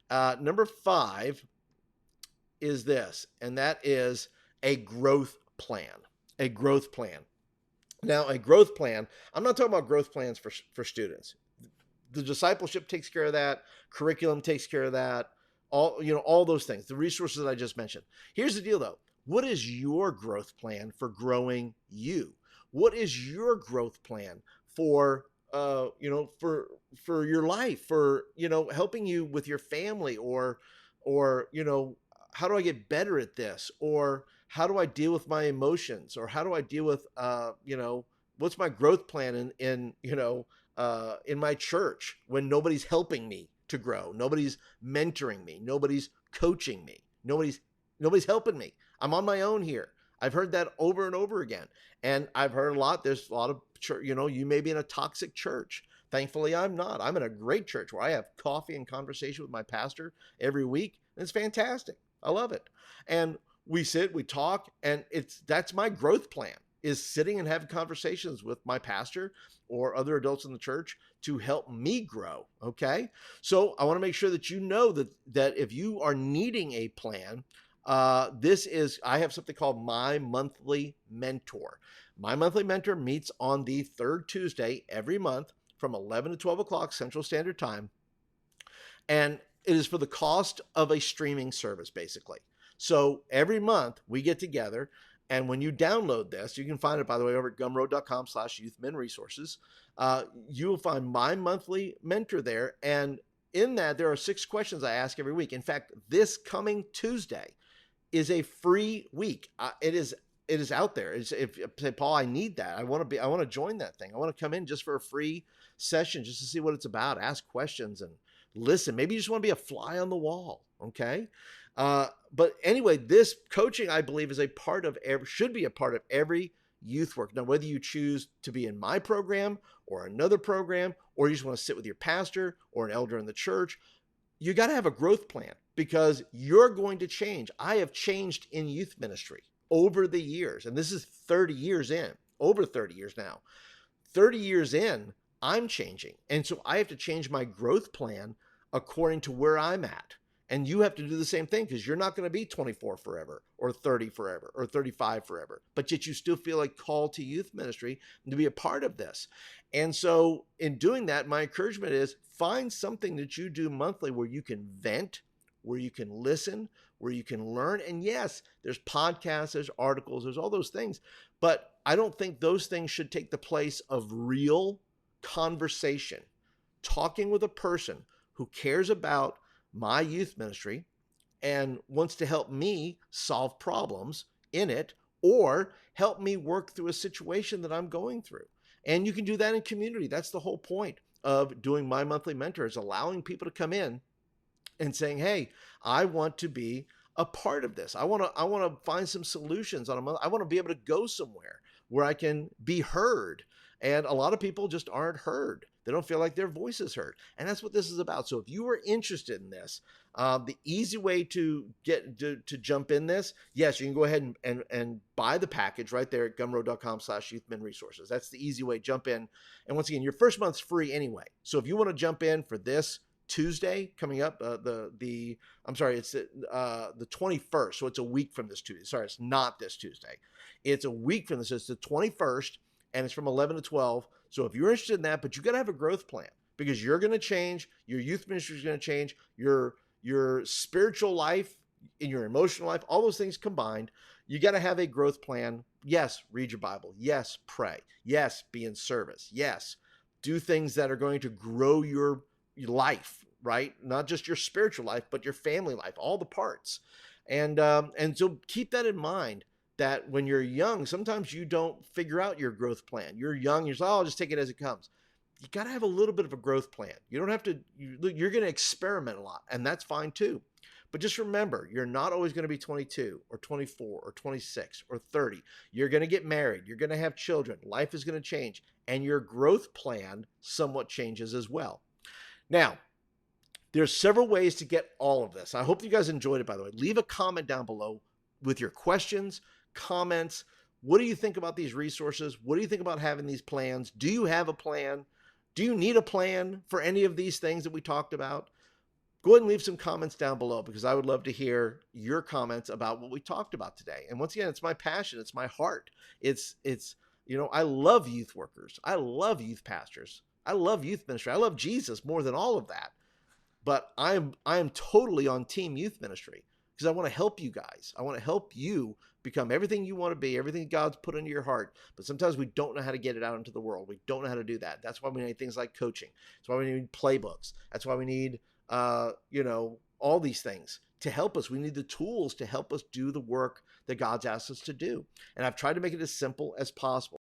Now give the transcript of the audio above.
Number 5 is this, and that is a growth plan. A growth plan. Now, a growth plan, I'm not talking about growth plans for students. The discipleship takes care of that. Curriculum takes care of that. All those things, the resources that I just mentioned. Here's the deal though. What is your growth plan for growing you? What is your growth plan for for your life, for helping you with your family, or how do I get better at this, or how do I deal with my emotions, or how do I deal with what's my growth plan in my church when nobody's helping me to grow, nobody's mentoring me, nobody's coaching me, nobody's helping me. I'm on my own here. I've heard that over and over again. And I've heard a lot. There's a lot of church, you may be in a toxic church. Thankfully, I'm not. I'm in a great church where I have coffee and conversation with my pastor every week. And it's fantastic. I love it. And we sit, we talk, and that's my growth plan, is sitting and having conversations with my pastor or other adults in the church to help me grow. Okay. So I want to make sure that that if you are needing a plan, I have something called My Monthly Mentor. My Monthly Mentor meets on the third Tuesday every month from 11 to 12 o'clock Central Standard Time. And it is for the cost of a streaming service, basically. So every month we get together, and when you download this, you can find it, by the way, over at gumroad.com/youthmenresources. You will find My Monthly Mentor there. And in that, there are 6 questions I ask every week. In fact, this coming Tuesday is a free week. It is out there. If say, Paul, I need that. I want to join that thing. I want to come in just for a free session, just to see what it's about, ask questions and listen. Maybe you just want to be a fly on the wall. Okay. But anyway, this coaching, I believe, should be a part of every youth work. Now, whether you choose to be in my program or another program, or you just want to sit with your pastor or an elder in the church, you got to have a growth plan, because you're going to change. I have changed in youth ministry over the years, and this is 30 years in, over 30 years now. 30 years in, I'm changing. And so I have to change my growth plan according to where I'm at. And you have to do the same thing, because you're not going to be 24 forever, or 30 forever, or 35 forever, but yet you still feel like called to youth ministry and to be a part of this. And so in doing that, my encouragement is find something that you do monthly where you can vent, where you can listen, where you can learn. And yes, there's podcasts, there's articles, there's all those things, but I don't think those things should take the place of real conversation, talking with a person who cares about my youth ministry and wants to help me solve problems in it, or help me work through a situation that I'm going through. And you can do that in community. That's the whole point of doing My Monthly Mentor, is allowing people to come in and saying, hey, I want to be a part of this. I want to find some solutions on a month. I want to be able to go somewhere where I can be heard. And a lot of people just aren't heard. They don't feel like their voice is heard. And that's what this is about. So if you are interested in this, the easy way to jump in this, yes, you can go ahead and buy the package right there at gumroad.com/youthmenresources. That's the easy way. Jump in. And once again, your first month's free anyway. So if you want to jump in for this Tuesday coming up, it's the 21st. So it's a week from this Tuesday. Sorry, it's not this Tuesday. It's a week from this. It's the 21st. And it's from 11 to 12. So if you're interested in that, but you got to have a growth plan, because you're going to change. Your youth ministry is going to change. Your spiritual life and your emotional life, all those things combined, you got to have a growth plan. Yes, read your Bible. Yes, pray. Yes, be in service. Yes, do things that are going to grow your life, right? Not just your spiritual life, but your family life, all the parts. And so keep that in mind, that when you're young, sometimes you don't figure out your growth plan. You're young, you're like, oh, I'll just take it as it comes. You got to have a little bit of a growth plan. You don't have to, you're going to experiment a lot, and that's fine too. But just remember, you're not always going to be 22 or 24 or 26 or 30. You're going to get married. You're going to have children. Life is going to change, and your growth plan somewhat changes as well. Now, there's several ways to get all of this. I hope you guys enjoyed it, by the way. Leave a comment down below with your questions, comments. What do you think about these resources? What do you think about having these plans? Do you have a plan? Do you need a plan for any of these things that we talked about? go ahead and leave some comments down below, because I would love to hear your comments about what we talked about today. And once again, it's my passion. It's my heart. It's, I love youth workers. I love youth pastors. I love youth ministry. I love Jesus more than all of that. But I am totally on team youth ministry, because I want to help you guys. I want to help you become everything you want to be, everything God's put into your heart. But sometimes we don't know how to get it out into the world. We don't know how to do that. That's why we need things like coaching. That's why we need playbooks. That's why we need, all these things to help us. We need the tools to help us do the work that God's asked us to do. And I've tried to make it as simple as possible.